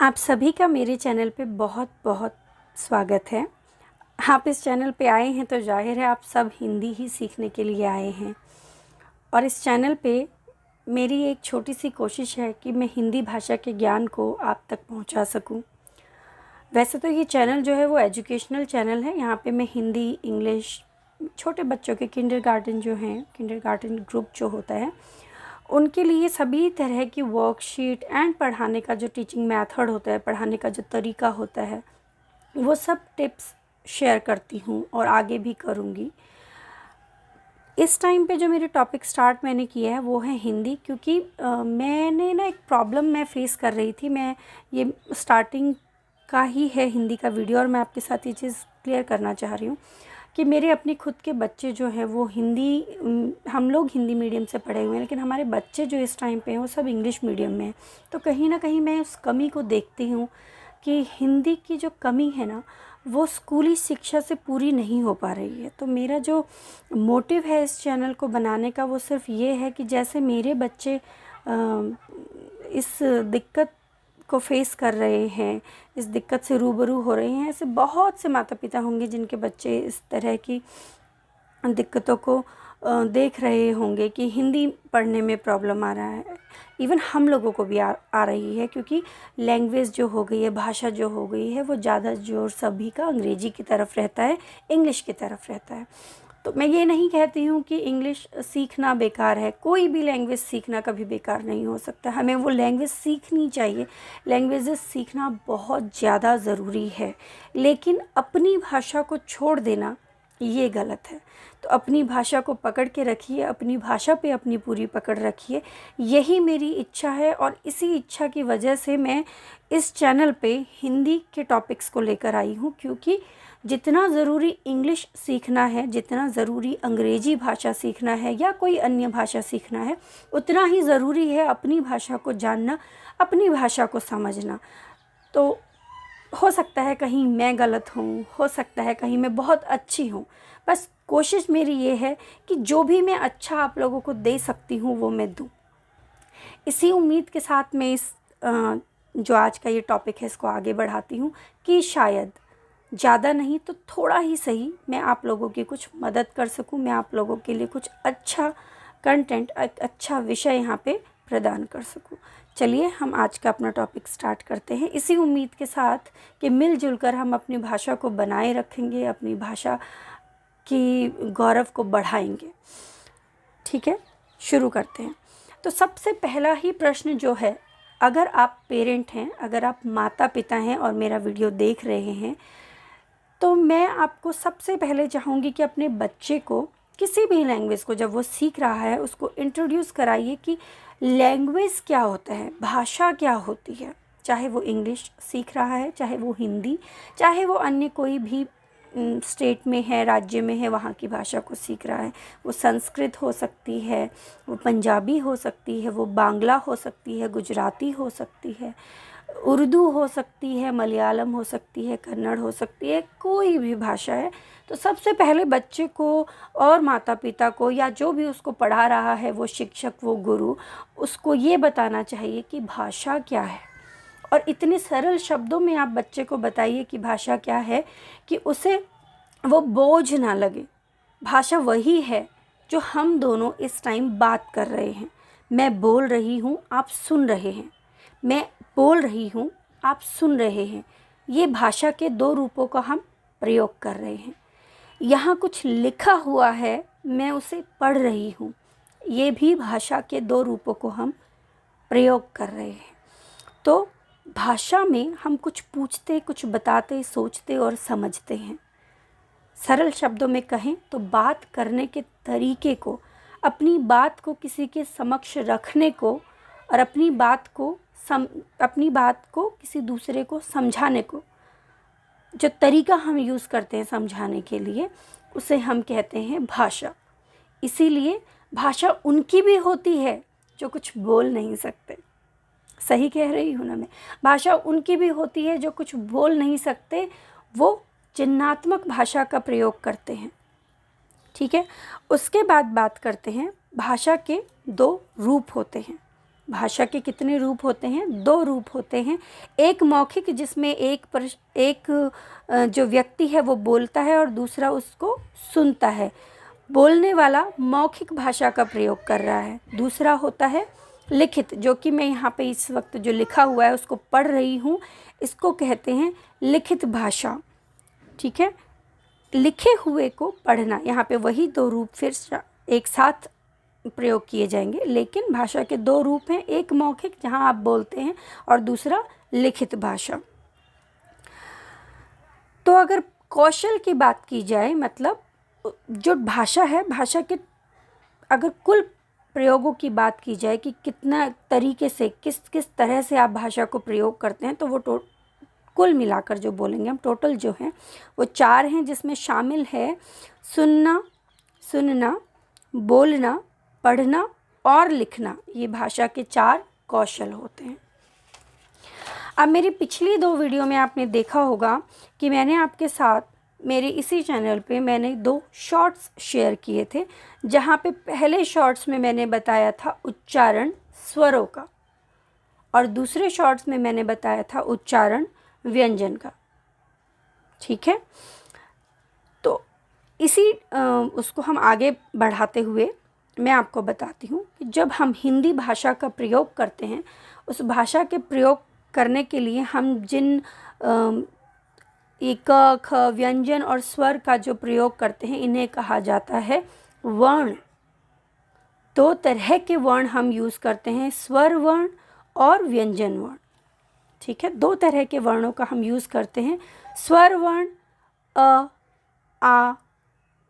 आप सभी का मेरे चैनल पे बहुत बहुत स्वागत है। आप इस चैनल पे आए हैं तो जाहिर है आप सब हिंदी ही सीखने के लिए आए हैं। और इस चैनल पे मेरी एक छोटी सी कोशिश है कि मैं हिंदी भाषा के ज्ञान को आप तक पहुंचा सकूं। वैसे तो ये चैनल जो है वो एजुकेशनल चैनल है। यहाँ पे मैं हिंदी, इंग्लिश, छोटे बच्चों के किंडरगार्टन जो हैं, किंडरगार्टन ग्रुप जो होता है, उनके लिए सभी तरह की वर्कशीट एंड पढ़ाने का जो टीचिंग मेथड होता है, पढ़ाने का जो तरीका होता है, वो सब टिप्स शेयर करती हूँ और आगे भी करूँगी। इस टाइम पे जो मेरे टॉपिक स्टार्ट मैंने किया है वो है हिंदी, क्योंकि मैंने ना एक प्रॉब्लम मैं फेस कर रही थी। मैं ये स्टार्टिंग का ही है हिंदी का वीडियो और मैं आपके साथ ये चीज़ क्लियर करना चाह रही हूँ कि मेरे अपने खुद के बच्चे जो हैं वो हिंदी, हम लोग हिंदी मीडियम से पढ़े हुए हैं, लेकिन हमारे बच्चे जो इस टाइम पे हैं वो सब इंग्लिश मीडियम में हैं। तो कहीं ना कहीं मैं उस कमी को देखती हूँ कि हिंदी की जो कमी है ना वो स्कूली शिक्षा से पूरी नहीं हो पा रही है। तो मेरा जो मोटिव है इस चैनल को बनाने का वो सिर्फ ये है कि जैसे मेरे बच्चे इस दिक्कत को फेस कर रहे हैं, इस दिक्कत से रूबरू हो रहे हैं, ऐसे बहुत से माता पिता होंगे जिनके बच्चे इस तरह की दिक्कतों को देख रहे होंगे कि हिंदी पढ़ने में प्रॉब्लम आ रहा है। इवन हम लोगों को भी आ रही है, क्योंकि लैंग्वेज जो हो गई है, भाषा जो हो गई है, वो ज़्यादा जोर सभी का अंग्रेजी की तरफ रहता है, इंग्लिश की तरफ रहता है। तो मैं ये नहीं कहती हूँ कि इंग्लिश सीखना बेकार है। कोई भी लैंग्वेज सीखना कभी बेकार नहीं हो सकता। हमें वो लैंग्वेज सीखनी चाहिए। लैंग्वेजेस सीखना बहुत ज़्यादा ज़रूरी है, लेकिन अपनी भाषा को छोड़ देना ये गलत है। तो अपनी भाषा को पकड़ के रखिए, अपनी भाषा पे अपनी पूरी पकड़ रखिए। यही मेरी इच्छा है और इसी इच्छा की वजह से मैं इस चैनल पे हिंदी के टॉपिक्स को लेकर आई हूँ, क्योंकि जितना ज़रूरी इंग्लिश सीखना है, जितना ज़रूरी अंग्रेजी भाषा सीखना है या कोई अन्य भाषा सीखना है, उतना ही ज़रूरी है अपनी भाषा को जानना, अपनी भाषा को समझना। तो हो सकता है कहीं मैं गलत हूँ, हो सकता है कहीं मैं बहुत अच्छी हूँ। बस कोशिश मेरी ये है कि जो भी मैं अच्छा आप लोगों को दे सकती हूँ वो मैं दूँ। इसी उम्मीद के साथ मैं इस जो आज का ये टॉपिक है इसको आगे बढ़ाती हूँ कि शायद ज़्यादा नहीं तो थोड़ा ही सही मैं आप लोगों की कुछ मदद कर सकूँ, मैं आप लोगों के लिए कुछ अच्छा कंटेंट, एक अच्छा विषय यहाँ पे प्रदान कर सकूँ। चलिए हम आज का अपना टॉपिक स्टार्ट करते हैं, इसी उम्मीद के साथ कि मिलजुल कर हम अपनी भाषा को बनाए रखेंगे, अपनी भाषा की गौरव को बढ़ाएंगे। ठीक है, शुरू करते हैं। तो सबसे पहला ही प्रश्न जो है, अगर आप पेरेंट हैं, अगर आप माता पिता हैं और मेरा वीडियो देख रहे हैं, तो मैं आपको सबसे पहले चाहूँगी कि अपने बच्चे को किसी भी लैंग्वेज को जब वो सीख रहा है उसको इंट्रोड्यूस कराइए कि लैंग्वेज क्या होता है, भाषा क्या होती है। चाहे वो इंग्लिश सीख रहा है, चाहे वो हिंदी, चाहे वो अन्य कोई भी स्टेट में है, राज्य में है, वहाँ की भाषा को सीख रहा है। वो संस्कृत हो सकती है, वो पंजाबी हो सकती है, वो बांग्ला हो सकती है, गुजराती हो सकती है, उर्दू हो सकती है, मलयालम हो सकती है, कन्नड़ हो सकती है, कोई भी भाषा है। तो सबसे पहले बच्चे को और माता पिता को या जो भी उसको पढ़ा रहा है, वो शिक्षक, वो गुरु, उसको ये बताना चाहिए कि भाषा क्या है। और इतने सरल शब्दों में आप बच्चे को बताइए कि भाषा क्या है कि उसे वो बोझ ना लगे। भाषा वही है जो हम दोनों इस टाइम बात कर रहे हैं। मैं बोल रही हूँ, आप सुन रहे हैं। मैं बोल रही हूँ, आप सुन रहे हैं। ये भाषा के दो रूपों का हम प्रयोग कर रहे हैं। यहाँ कुछ लिखा हुआ है, मैं उसे पढ़ रही हूँ। ये भी भाषा के दो रूपों को हम प्रयोग कर रहे हैं। तो भाषा में हम कुछ पूछते, कुछ बताते, सोचते और समझते हैं। सरल शब्दों में कहें तो बात करने के तरीके को, अपनी बात को किसी के समक्ष रखने को और अपनी बात को किसी दूसरे को समझाने को, जो तरीका हम यूज़ करते हैं समझाने के लिए, उसे हम कहते हैं भाषा। इसीलिए भाषा उनकी भी होती है जो कुछ बोल नहीं सकते। सही कह रही हूँ ना मैं? भाषा उनकी भी होती है जो कुछ बोल नहीं सकते, वो चिन्हात्मक भाषा का प्रयोग करते हैं। ठीक है, उसके बाद बात करते हैं भाषा के दो रूप होते हैं। भाषा के कितने रूप होते हैं? 2 रूप होते हैं। एक मौखिक, जिसमें एक जो व्यक्ति है वो बोलता है और दूसरा उसको सुनता है। बोलने वाला मौखिक भाषा का प्रयोग कर रहा है। दूसरा होता है लिखित, जो कि मैं यहाँ पे इस वक्त जो लिखा हुआ है उसको पढ़ रही हूँ, इसको कहते हैं लिखित भाषा। ठीक है, लिखे हुए को पढ़ना। यहाँ पे वही 2 रूप फिर एक साथ प्रयोग किए जाएंगे, लेकिन भाषा के 2 रूप हैं, एक मौखिक जहाँ आप बोलते हैं और दूसरा लिखित भाषा। तो अगर कौशल की बात की जाए, मतलब जो भाषा है, भाषा के अगर कुल प्रयोगों की बात की जाए कि कितना तरीके से किस किस तरह से आप भाषा को प्रयोग करते हैं, तो वो कुल मिलाकर जो बोलेंगे हम, टोटल जो है वो 4 हैं, जिसमें शामिल है सुनना, बोलना, पढ़ना और लिखना। ये भाषा के 4 कौशल होते हैं। अब मेरी पिछली 2 वीडियो में आपने देखा होगा कि मैंने आपके साथ मेरे इसी चैनल पे मैंने 2 शॉर्ट्स शेयर किए थे, जहाँ पे पहले शॉर्ट्स में मैंने बताया था उच्चारण स्वरों का और दूसरे शॉर्ट्स में मैंने बताया था उच्चारण व्यंजन का। ठीक है, तो इसी उसको हम आगे बढ़ाते हुए मैं आपको बताती हूँ कि जब हम हिंदी भाषा का प्रयोग करते हैं, उस भाषा के प्रयोग करने के लिए हम जिन क, ख, व्यंजन और स्वर का जो प्रयोग करते हैं, इन्हें कहा जाता है वर्ण। 2 तरह के वर्ण हम यूज़ करते हैं, स्वर वर्ण और व्यंजन वर्ण। ठीक है, 2 तरह के वर्णों का हम यूज़ करते हैं। स्वर वर्ण अ, आ,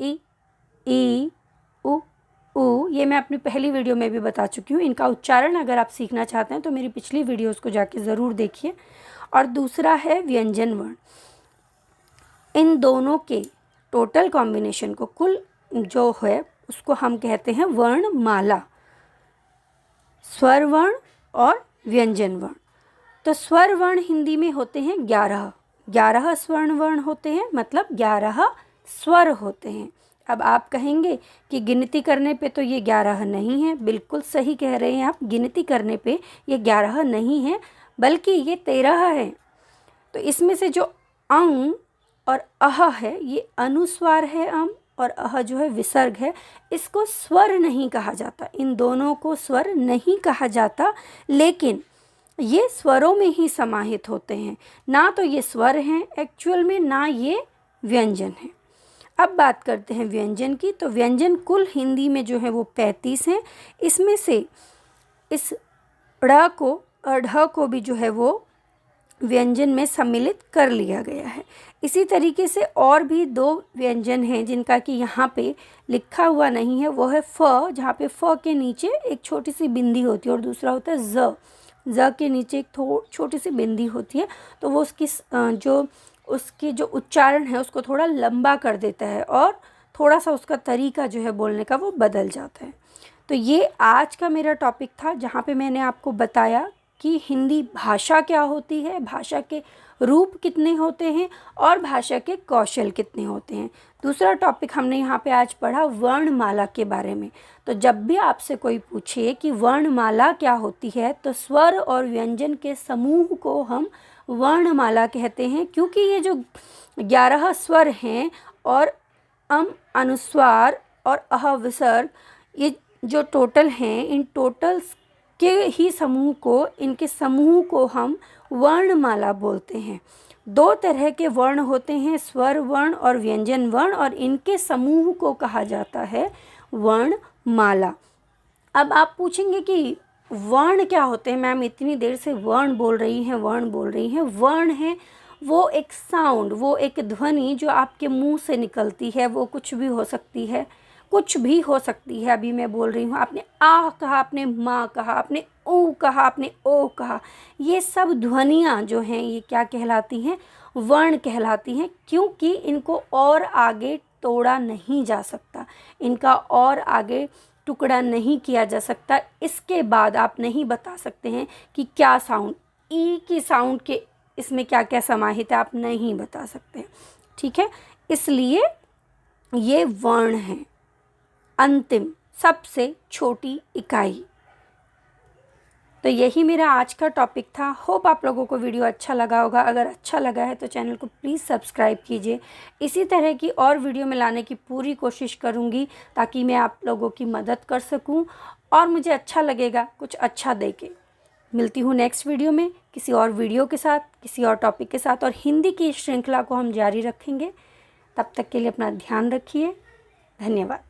ई, उ, ये मैं अपनी पहली वीडियो में भी बता चुकी हूँ। इनका उच्चारण अगर आप सीखना चाहते हैं तो मेरी पिछली वीडियोस को जाके ज़रूर देखिए। और दूसरा है व्यंजन वर्ण। इन दोनों के टोटल कॉम्बिनेशन को, कुल जो है उसको हम कहते हैं वर्णमाला, स्वर वर्ण और व्यंजन वर्ण। तो स्वर वर्ण हिंदी में होते हैं 11 स्वर्ण वर्ण होते हैं, मतलब 11 स्वर होते हैं। अब आप कहेंगे कि गिनती करने पे तो ये 11 नहीं है। बिल्कुल सही कह रहे हैं आप, गिनती करने पे ये 11 नहीं है, बल्कि ये 13 है। तो इसमें से जो अं और अह है, ये अनुस्वार है और अह जो है विसर्ग है। इसको स्वर नहीं कहा जाता, इन दोनों को स्वर नहीं कहा जाता, लेकिन ये स्वरों में ही समाहित होते हैं। ना तो ये स्वर हैं एक्चुअल में, ना ये व्यंजन है। अब बात करते हैं व्यंजन की। तो व्यंजन कुल हिंदी में जो है वो 35 हैं। इसमें से इस ड़ को और ढ को भी जो है वो व्यंजन में सम्मिलित कर लिया गया है। इसी तरीके से और भी 2 व्यंजन हैं जिनका कि यहाँ पे लिखा हुआ नहीं है। वो है फ, जहाँ पे फ के नीचे एक छोटी सी बिंदी होती है, और दूसरा होता है ज के नीचे एक छोटी सी बिंदी होती है। तो वो उसकी जो उच्चारण है उसको थोड़ा लंबा कर देता है और थोड़ा सा उसका तरीका जो है बोलने का वो बदल जाता है। तो ये आज का मेरा टॉपिक था, जहाँ पे मैंने आपको बताया कि हिंदी भाषा क्या होती है, भाषा के रूप कितने होते हैं और भाषा के कौशल कितने होते हैं। दूसरा टॉपिक हमने यहाँ पे आज पढ़ा वर्णमाला के बारे में। तो जब भी आपसे कोई पूछे कि वर्णमाला क्या होती है, तो स्वर और व्यंजन के समूह को हम वर्णमाला कहते हैं, क्योंकि ये जो 11 स्वर हैं और अनुस्वार और अह विसर्ग, ये जो टोटल हैं, इन टोटल्स के ही समूह को, इनके समूह को हम वर्णमाला बोलते हैं। 2 तरह के वर्ण होते हैं, स्वर वर्ण और व्यंजन वर्ण, और इनके समूह को कहा जाता है वर्णमाला। अब आप पूछेंगे कि वर्ण क्या होते हैं मैम, इतनी देर से वर्ण बोल रही हैं। वर्ण है वो एक साउंड, वो एक ध्वनि जो आपके मुंह से निकलती है। वो कुछ भी हो सकती है, अभी मैं बोल रही हूँ, आपने आ कहा, आपने माँ कहा, आपने ऊ कहा, आपने ओ कहा, ये सब ध्वनियाँ जो हैं ये क्या कहलाती हैं, वर्ण कहलाती हैं। क्योंकि इनको और आगे तोड़ा नहीं जा सकता, इनका और आगे टुकड़ा नहीं किया जा सकता। इसके बाद आप नहीं बता सकते हैं कि क्या साउंड, ई की साउंड के इसमें क्या क्या समाहित है, आप नहीं बता सकते। ठीक है, इसलिए ये वर्ण हैं, अंतिम सबसे छोटी इकाई। तो यही मेरा आज का टॉपिक था। होप आप लोगों को वीडियो अच्छा लगा होगा। अगर अच्छा लगा है तो चैनल को प्लीज़ सब्सक्राइब कीजिए। इसी तरह की और वीडियो में लाने की पूरी कोशिश करूँगी ताकि मैं आप लोगों की मदद कर सकूँ और मुझे अच्छा लगेगा कुछ अच्छा दे के। मिलती हूँ नेक्स्ट वीडियो में किसी और वीडियो के साथ, किसी और टॉपिक के साथ, और हिंदी की श्रृंखला को हम जारी रखेंगे। तब तक के लिए अपना ध्यान रखिए। धन्यवाद।